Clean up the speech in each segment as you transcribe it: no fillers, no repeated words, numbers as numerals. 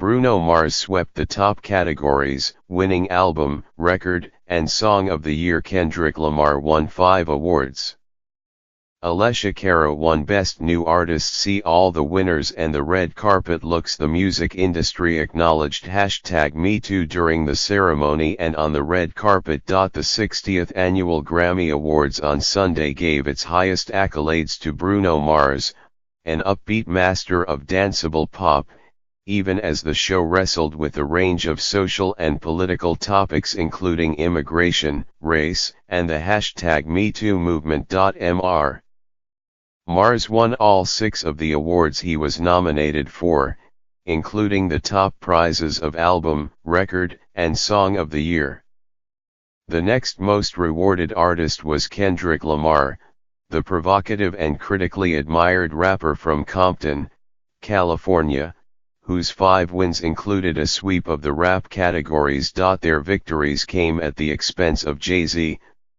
Bruno Mars swept the top categories, winning Album, Record, and Song of the Year. Kendrick Lamar won 5 awards. Alessia Cara won Best New Artist. See all the winners and the red carpet looks. The music industry acknowledged #MeToo during the ceremony and on the red carpet. The 60th Annual Grammy Awards on Sunday gave its highest accolades to Bruno Mars, an upbeat master of danceable pop, even as the show wrestled with a range of social and political topics including immigration, race, and the #MeToo movement. Mars won all 6 of the awards he was nominated for, including the top prizes of Album, Record, and Song of the Year. The next most rewarded artist was Kendrick Lamar, the provocative and critically admired rapper from Compton, California, whose 5 wins included a sweep of the rap categories. Their victories came at the expense of Jay-Z,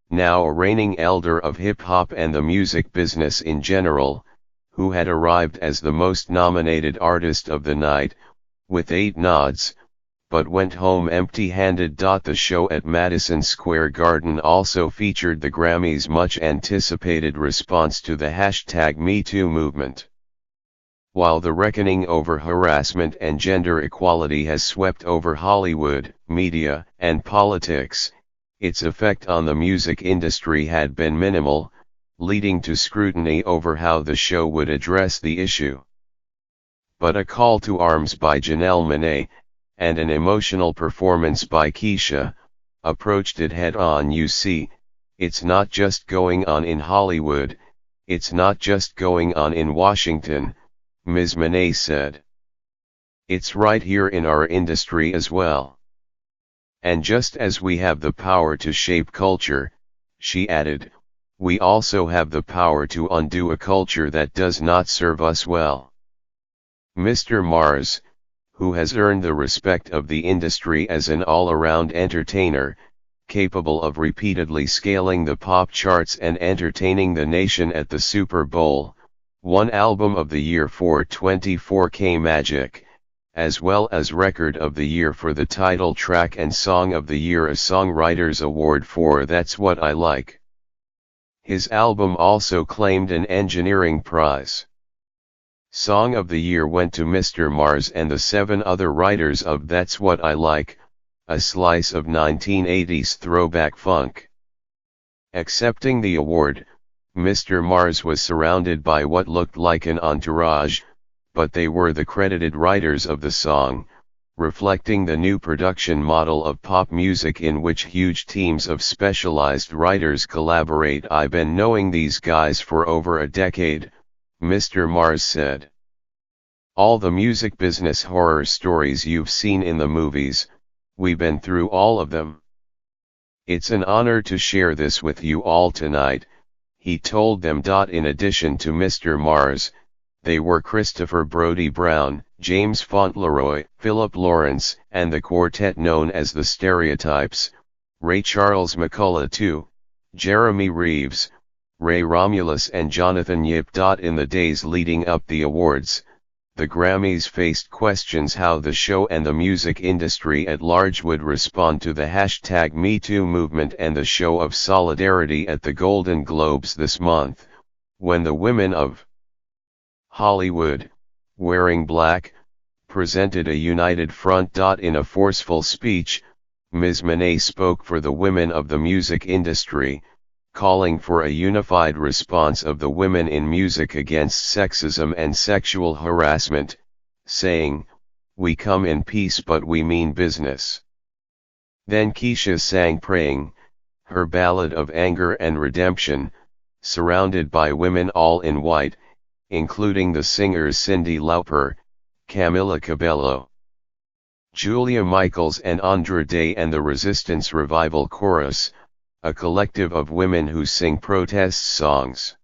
now a reigning elder of hip-hop and the music business in general, who had arrived as the most nominated artist of the night, with 8 nods, but went home empty-handed. The show at Madison Square Garden also featured the Grammys' much-anticipated response to the #MeToo movement. While the reckoning over harassment and gender equality has swept over Hollywood, media, and politics, its effect on the music industry had been minimal, leading to scrutiny over how the show would address the issue. But a call to arms by Janelle Monáe, and an emotional performance by Keisha, approached it head-on. You see, it's not just going on in Hollywood, it's not just going on in Washington, Ms. Monáe said. It's right here in our industry as well. And just as we have the power to shape culture, she added, we also have the power to undo a culture that does not serve us well. Mr. Mars, who has earned the respect of the industry as an all-around entertainer, capable of repeatedly scaling the pop charts and entertaining the nation at the Super Bowl, won Album of the Year for 24K Magic, as well as Record of the Year for the title track and Song of the Year a Songwriters Award for That's What I Like. His album also claimed an engineering prize. Song of the Year went to Mr. Mars and the 7 other writers of That's What I Like, a slice of 1980s throwback funk. Accepting the award, Mr. Mars was surrounded by what looked like an entourage, but they were the credited writers of the song, reflecting the new production model of pop music in which huge teams of specialized writers collaborate. I've been knowing these guys for over a decade, Mr. Mars said. All the music business horror stories you've seen in the movies, we've been through all of them. It's an honor to share this with you all tonight, he told them. In addition to Mr. Mars, they were Christopher Brody Brown, James Fauntleroy, Philip Lawrence, and the quartet known as the Stereotypes, Ray Charles McCullough II, Jeremy Reeves, Ray Romulus and Jonathan Yip. In the days leading up the awards, the Grammys faced questions how the show and the music industry at large would respond to the #MeToo movement and the show of solidarity at the Golden Globes this month, when the women of Hollywood, wearing black, presented a united front. In a forceful speech, Ms. Monáe spoke for the women of the music industry, calling for a unified response of the women in music against sexism and sexual harassment, saying, "We come in peace but we mean business." Then Keisha sang Praying, her ballad of anger and redemption, surrounded by women all in white, including the singers Cyndi Lauper, Camila Cabello, Julia Michaels and Andra Day and the Resistance Revival Chorus, a collective of women who sing protest songs.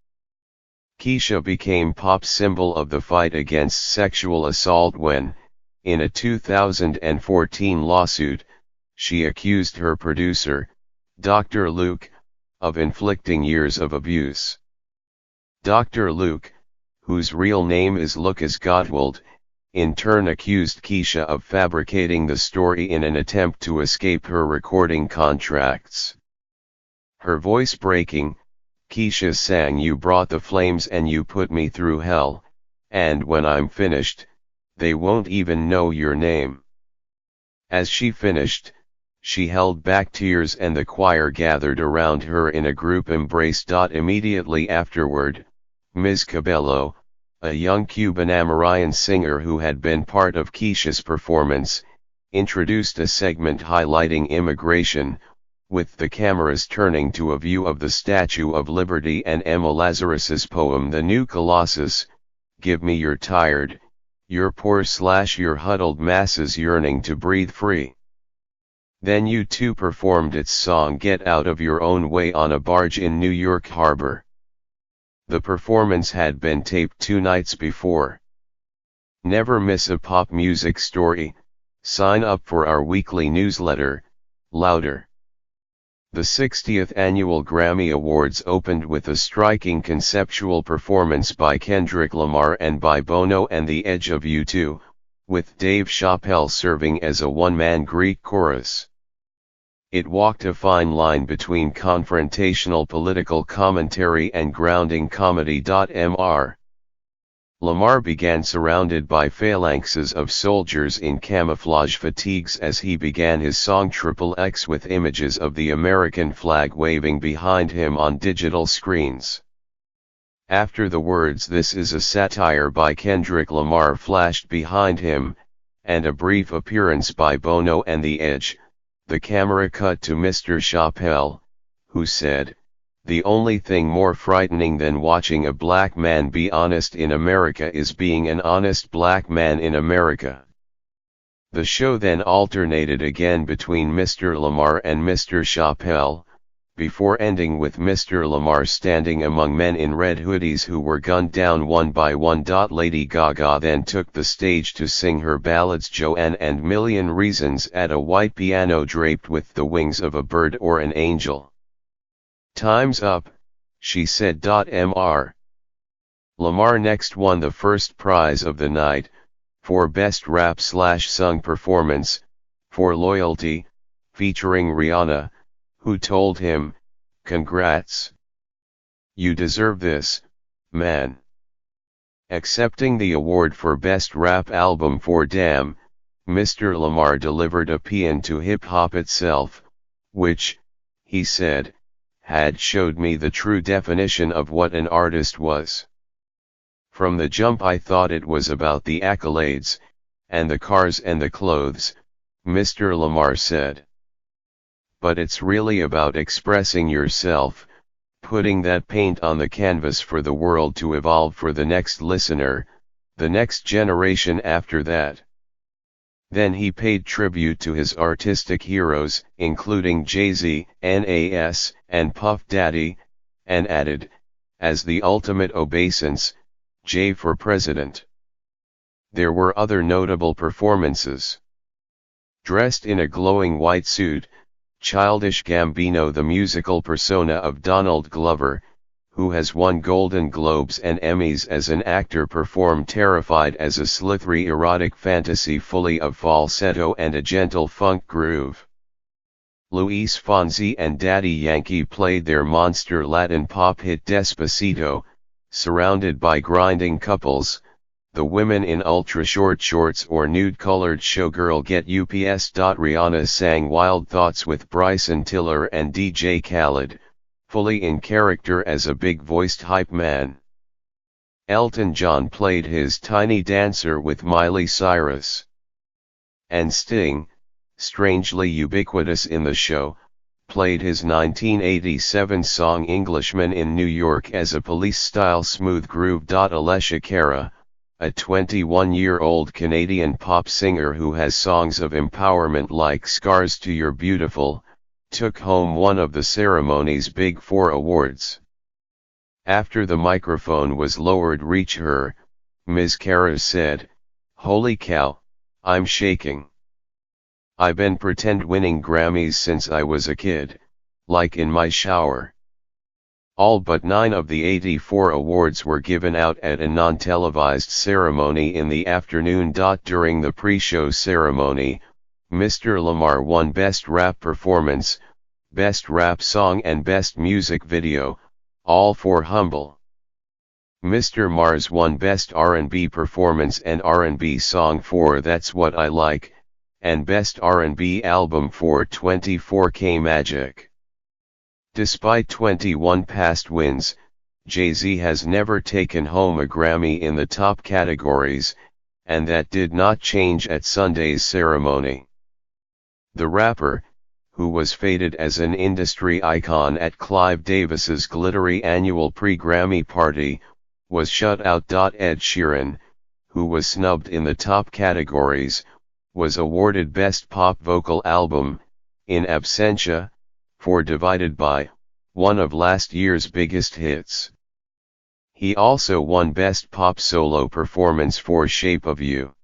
Keisha became pop symbol of the fight against sexual assault when, in a 2014 lawsuit, she accused her producer, Dr. Luke, of inflicting years of abuse. Dr. Luke, whose real name is Lucas Gottwald, in turn accused Keisha of fabricating the story in an attempt to escape her recording contracts. Her voice breaking, Keisha sang, "You brought the flames and you put me through hell, and when I'm finished, they won't even know your name." As she finished, she held back tears and the choir gathered around her in a group embrace. Immediately afterward, Ms. Cabello, a young Cuban Amerindian singer who had been part of Keisha's performance, introduced a segment highlighting immigration, with the cameras turning to a view of the Statue of Liberty and Emma Lazarus's poem "The New Colossus," "Give me your tired, your poor / your huddled masses yearning to breathe free." Then U2 performed its song "Get Out of Your Own Way" on a barge in New York Harbor. The performance had been taped 2 nights before. Never miss a pop music story. Sign up for our weekly newsletter, Louder. The 60th Annual Grammy Awards opened with a striking conceptual performance by Kendrick Lamar and by Bono and The Edge of U2, with Dave Chappelle serving as a one-man Greek chorus. It walked a fine line between confrontational political commentary and grounding comedy. Mr. Lamar began surrounded by phalanxes of soldiers in camouflage fatigues as he began his song XXX with images of the American flag waving behind him on digital screens. After the words "This is a satire" by Kendrick Lamar flashed behind him, and a brief appearance by Bono and The Edge, the camera cut to Mr. Chappelle, who said, "The only thing more frightening than watching a black man be honest in America is being an honest black man in America." The show then alternated again between Mr. Lamar and Mr. Chappelle, before ending with Mr. Lamar standing among men in red hoodies who were gunned down one by one. Lady Gaga then took the stage to sing her ballads "Joanne" and "Million Reasons" at a white piano draped with the wings of a bird or an angel. "Time's up," she said. Mr. Lamar next won the first prize of the night, for Best Rap/Sung Performance, for Loyalty, featuring Rihanna, who told him, "Congrats. You deserve this, man." Accepting the award for Best Rap Album for Damn, Mr. Lamar delivered a paean to hip-hop itself, which, he said, had showed me the true definition of what an artist was. "From the jump I thought it was about the accolades, and the cars and the clothes," Mr. Lamar said. "But it's really about expressing yourself, putting that paint on the canvas for the world to evolve for the next listener, the next generation after that." Then he paid tribute to his artistic heroes, including Jay-Z, Nas, and Puff Daddy, and added, "As the ultimate obeisance, Jay for president." There were other notable performances. Dressed in a glowing white suit, Childish Gambino, the musical persona of Donald Glover, who has won Golden Globes and Emmys as an actor, performed Terrified as a slithery erotic fantasy fully of falsetto and a gentle funk groove. Luis Fonsi and Daddy Yankee played their monster Latin pop hit Despacito, surrounded by grinding couples, the women in ultra-short shorts or nude-colored showgirl get UPS. Rihanna sang Wild Thoughts with Bryson Tiller and DJ Khaled, fully in character as a big-voiced hype man. Elton John played his Tiny Dancer with Miley Cyrus. And Sting, strangely ubiquitous in the show, played his 1987 song Englishman in New York as a police-style smooth groove. Alessia Cara, a 21-year-old Canadian pop singer who has songs of empowerment like Scars to You're Beautiful, took home one of the ceremony's Big Four awards. After the microphone was lowered reach her, Ms. Cara said, "Holy cow, I'm shaking. I've been pretend winning Grammys since I was a kid, like in my shower." All but 9 of the 84 awards were given out at a non-televised ceremony in the afternoon. During the pre-show ceremony, Mr. Lamar won Best Rap Performance, Best Rap Song and Best Music Video, all for Humble. Mr. Mars won Best R&B Performance and R&B Song for That's What I Like, and Best R&B Album for 24K Magic. Despite 21 past wins, Jay-Z has never taken home a Grammy in the top categories, and that did not change at Sunday's ceremony. The rapper, who was feted as an industry icon at Clive Davis's glittery annual pre-Grammy party, was shut out. Ed Sheeran, who was snubbed in the top categories, was awarded Best Pop Vocal Album, in absentia, for Divided By, one of last year's biggest hits. He also won Best Pop Solo Performance for Shape of You.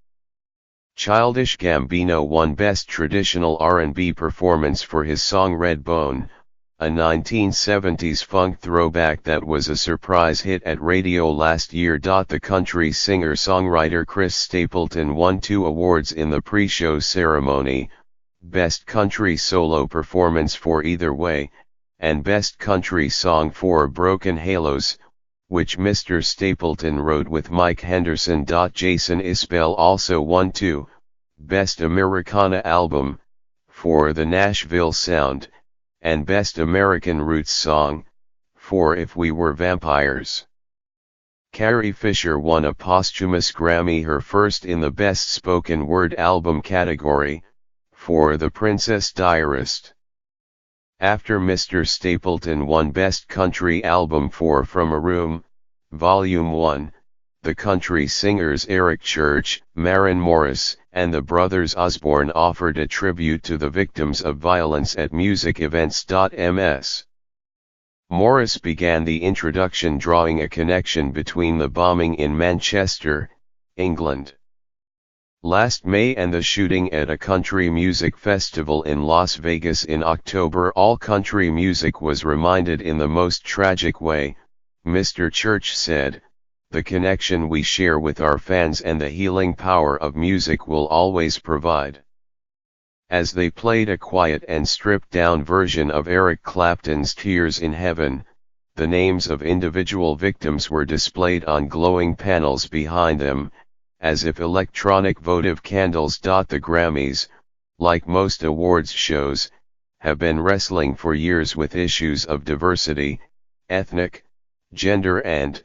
Childish Gambino won Best Traditional R&B Performance for his song Redbone, a 1970s funk throwback that was a surprise hit at radio last year. The country singer-songwriter Chris Stapleton won 2 awards in the pre-show ceremony, Best Country Solo Performance for Either Way, and Best Country Song for Broken Halos, which Mr. Stapleton wrote with Mike Henderson. Jason Isbell also won 2, Best Americana Album, for The Nashville Sound, and Best American Roots Song, for If We Were Vampires. Carrie Fisher won a posthumous Grammy, her first in the Best Spoken Word Album category, for The Princess Diarist. After Mr. Stapleton won Best Country Album for From a Room, Volume 1, the country singers Eric Church, Maren Morris, and the brothers Osborne offered a tribute to the victims of violence at music events. Ms. Morris began the introduction drawing a connection between the bombing in Manchester, England, last May and the shooting at a country music festival in Las Vegas in October. All country music was reminded in the most tragic way, Mr. Church said. The connection we share with our fans and the healing power of music will always provide. As they played a quiet and stripped-down version of Eric Clapton's Tears in Heaven, the names of individual victims were displayed on glowing panels behind them, as if electronic votive candles. The Grammys, like most awards shows, have been wrestling for years with issues of diversity, ethnic, gender and,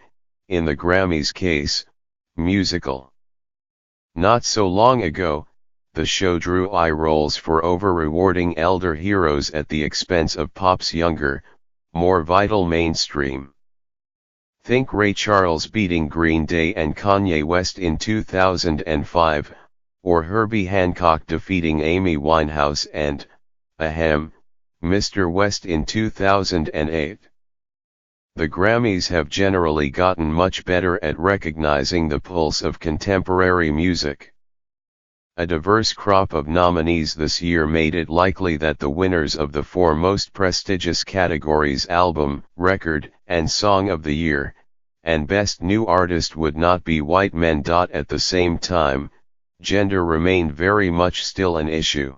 in the Grammys case, musical. Not so long ago, the show drew eye rolls for over-rewarding elder heroes at the expense of pop's younger, more vital mainstream. Think Ray Charles beating Green Day and Kanye West in 2005, or Herbie Hancock defeating Amy Winehouse and, ahem, Mr. West in 2008. The Grammys have generally gotten much better at recognizing the pulse of contemporary music. A diverse crop of nominees this year made it likely that the winners of the 4 most prestigious categories, Album, Record, and Song of the Year, and Best New Artist, would not be white men. At the same time, gender remained very much still an issue.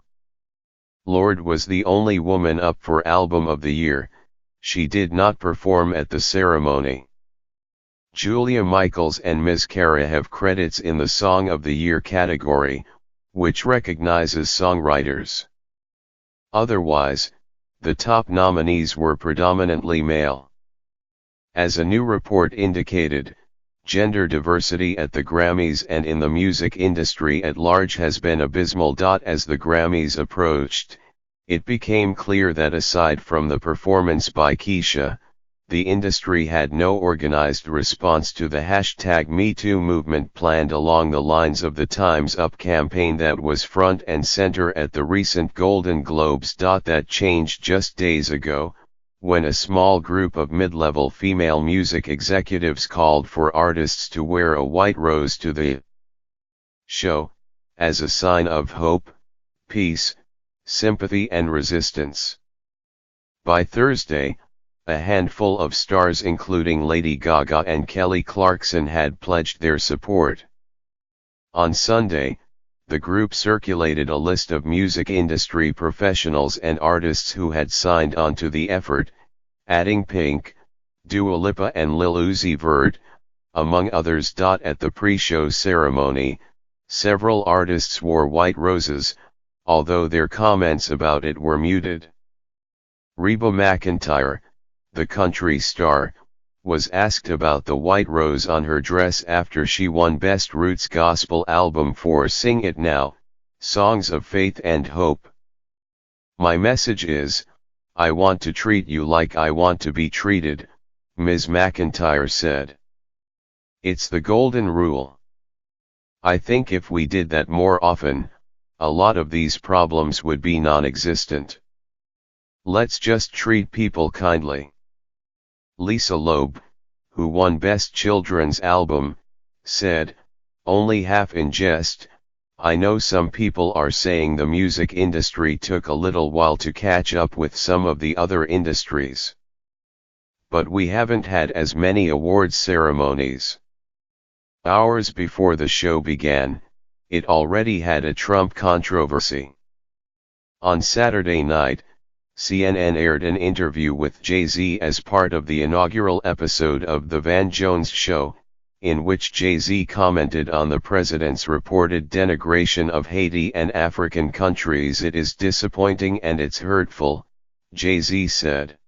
Lorde was the only woman up for Album of the Year. She did not perform at the ceremony. Julia Michaels and Ms. Cara have credits in the Song of the Year category, which recognizes songwriters. Otherwise, the top nominees were predominantly male. As a new report indicated, gender diversity at the Grammys and in the music industry at large has been abysmal. As the Grammys approached, it became clear that aside from the performance by Keisha, the industry had no organized response to the #MeToo movement planned along the lines of the Time's Up campaign that was front and center at the recent Golden Globes. That changed just days ago, when a small group of mid-level female music executives called for artists to wear a white rose to the show, as a sign of hope, peace, sympathy and resistance. By Thursday, a handful of stars including Lady Gaga and Kelly Clarkson had pledged their support. On Sunday, the group circulated a list of music industry professionals and artists who had signed on to the effort, adding Pink, Dua Lipa and Lil Uzi Vert, among others. At the pre-show ceremony, several artists wore white roses, although their comments about it were muted. Reba McEntire, the country star, was asked about the white rose on her dress after she won Best Roots Gospel Album for Sing It Now, Songs of Faith and Hope. "My message is, I want to treat you like I want to be treated," Ms. McEntire said. "It's the golden rule. I think if we did that more often, a lot of these problems would be non-existent. Let's just treat people kindly." Lisa Loeb, who won Best Children's Album, said, "Only half in jest, I know some people are saying the music industry took a little while to catch up with some of the other industries. But we haven't had as many awards ceremonies." Hours before the show began, it already had a Trump controversy. On Saturday night, CNN aired an interview with Jay-Z as part of the inaugural episode of The Van Jones Show, in which Jay-Z commented on the president's reported denigration of Haiti and African countries. "It is disappointing and it's hurtful," Jay-Z said.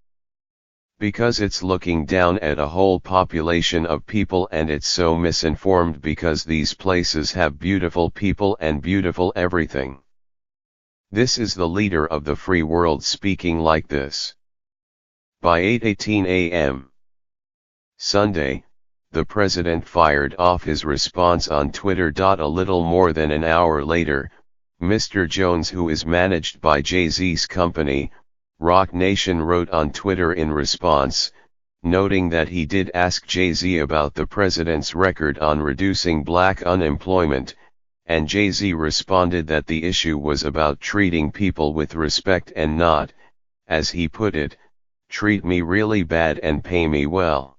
"Because it's looking down at a whole population of people and it's so misinformed because these places have beautiful people and beautiful everything. This is the leader of the free world speaking like this." By 8:18 a.m. Sunday, the president fired off his response on Twitter. A little more than an hour later, Mr. Jones, who is managed by Jay-Z's company, Roc Nation, wrote on Twitter in response, noting that he did ask Jay-Z about the president's record on reducing black unemployment, and Jay-Z responded that the issue was about treating people with respect and not, as he put it, treat me really bad and pay me well.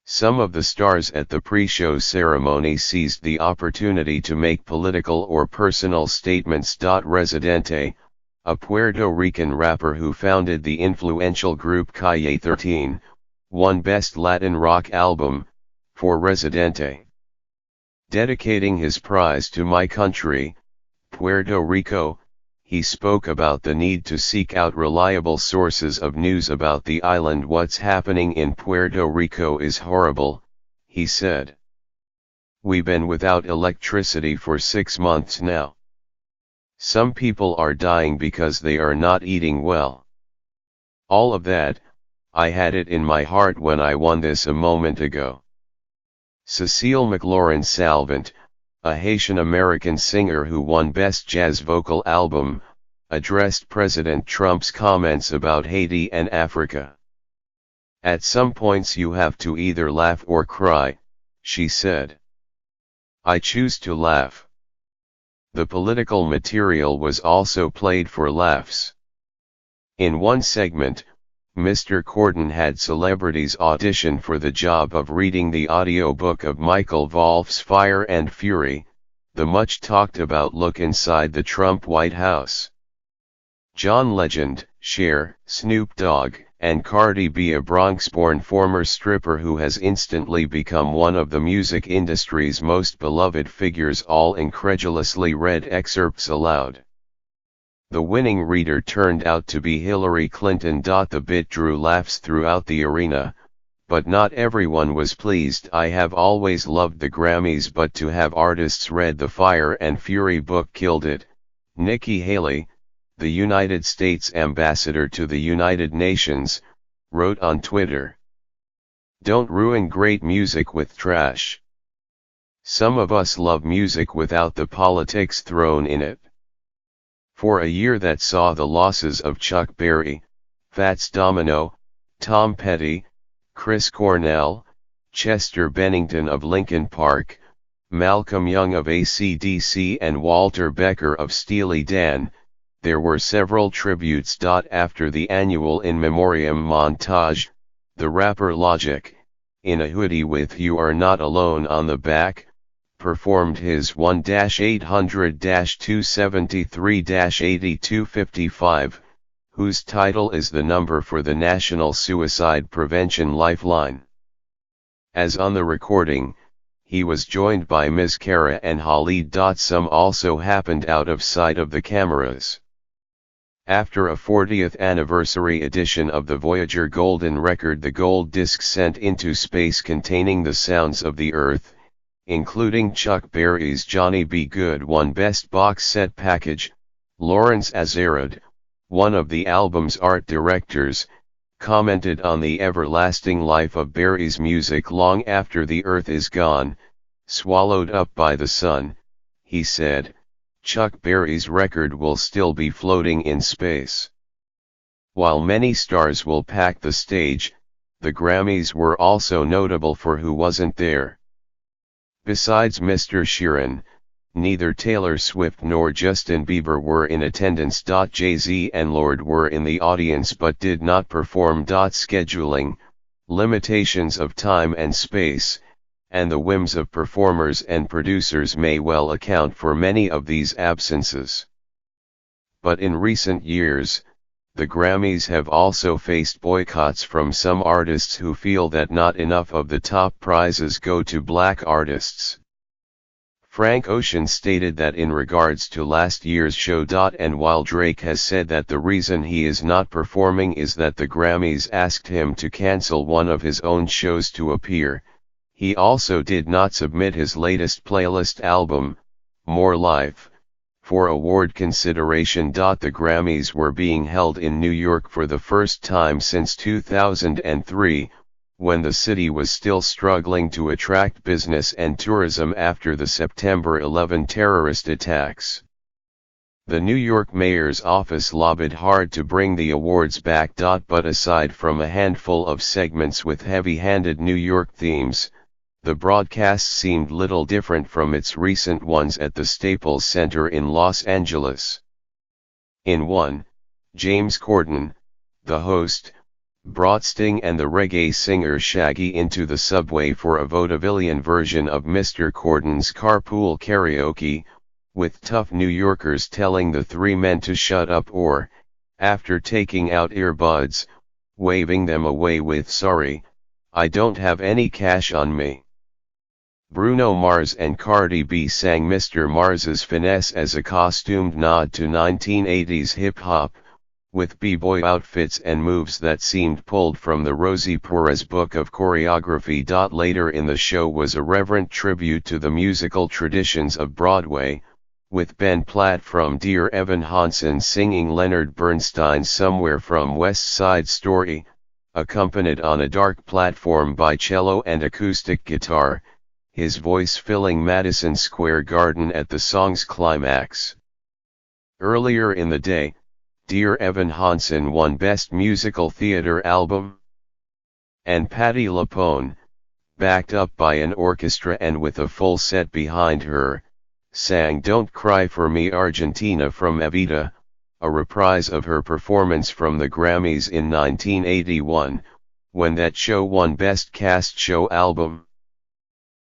Some of the stars at the pre-show ceremony seized the opportunity to make political or personal statements. Residente, a Puerto Rican rapper who founded the influential group Calle 13, won Best Latin Rock Album, for Residente. Dedicating his prize to "My country, Puerto Rico," he spoke about the need to seek out reliable sources of news about the island. "What's happening in Puerto Rico is horrible," he said. "We've been without electricity for 6 months now. Some people are dying because they are not eating well. All of that, I had it in my heart when I won this a moment ago." Cecile McLaurin Salvant, a Haitian-American singer who won Best Jazz Vocal Album, addressed President Trump's comments about Haiti and Africa. "At some points you have to either laugh or cry," she said. "I choose to laugh." The political material was also played for laughs. In one segment, Mr. Corden had celebrities audition for the job of reading the audiobook of Michael Wolff's Fire and Fury, the much-talked-about look inside the Trump White House. John Legend, Cher, Snoop Dogg, and Cardi B, a Bronx-born former stripper who has instantly become one of the music industry's most beloved figures, all incredulously read excerpts aloud. The winning reader turned out to be Hillary Clinton. The bit drew laughs throughout the arena, but not everyone was pleased. "I have always loved the Grammys, but to have artists read the Fire and Fury book killed it," Nikki Haley, the United States ambassador to the United Nations, wrote on Twitter. "Don't ruin great music with trash. Some of us love music without the politics thrown in it." For a year that saw the losses of Chuck Berry, Fats Domino, Tom Petty, Chris Cornell, Chester Bennington of Linkin Park, Malcolm Young of AC/DC and Walter Becker of Steely Dan, there were several tributes. After the annual In Memoriam montage, the rapper Logic, in a hoodie with "You Are Not Alone" on the back, performed his 1-800-273-8255, whose title is the number for the National Suicide Prevention Lifeline. As on the recording, he was joined by Ms. Kara and Khalid. Some also happened out of sight of the cameras. After a 40th anniversary edition of the Voyager Golden Record, the gold disc sent into space containing the sounds of the Earth, including Chuck Berry's Johnny B. Good, won Best Box Set Package. Lawrence Azarad, one of the album's art directors, commented on the everlasting life of Berry's music long after the Earth is gone, swallowed up by the sun. He said, "Chuck Berry's record will still be floating in space." While many stars will pack the stage, the Grammys were also notable for who wasn't there. Besides Mr. Sheeran, neither Taylor Swift nor Justin Bieber were in attendance. Jay-Z and Lorde were in the audience but did not perform. Scheduling, limitations of time and space, and the whims of performers and producers may well account for many of these absences. But in recent years, the Grammys have also faced boycotts from some artists who feel that not enough of the top prizes go to black artists. Frank Ocean stated that in regards to last year's show. And while Drake has said that the reason he is not performing is that the Grammys asked him to cancel one of his own shows to appear, he also did not submit his latest playlist album, More Life, for award consideration. The Grammys were being held in New York for the first time since 2003, when the city was still struggling to attract business and tourism after the September 11 terrorist attacks. The New York mayor's office lobbied hard to bring the awards back. But aside from a handful of segments with heavy-handed New York themes, the broadcast seemed little different from its recent ones at the Staples Center in Los Angeles. In one, James Corden, the host, brought Sting and the reggae singer Shaggy into the subway for a vaudevillian version of Mr. Corden's Carpool Karaoke, with tough New Yorkers telling the three men to shut up or, after taking out earbuds, waving them away with "Sorry, I don't have any cash on me." Bruno Mars and Cardi B sang Mr. Mars's Finesse as a costumed nod to 1980s hip-hop, with b-boy outfits and moves that seemed pulled from the Rosie Perez book of choreography. Later in the show was a reverent tribute to the musical traditions of Broadway, with Ben Platt from Dear Evan Hansen singing Leonard Bernstein's Somewhere from West Side Story, accompanied on a dark platform by cello and acoustic guitar, his voice filling Madison Square Garden at the song's climax. Earlier in the day, Dear Evan Hansen won Best Musical Theatre Album. And Patti LuPone, backed up by an orchestra and with a full set behind her, sang Don't Cry for Me Argentina from Evita, a reprise of her performance from the Grammys in 1981, when that show won Best Cast Show Album.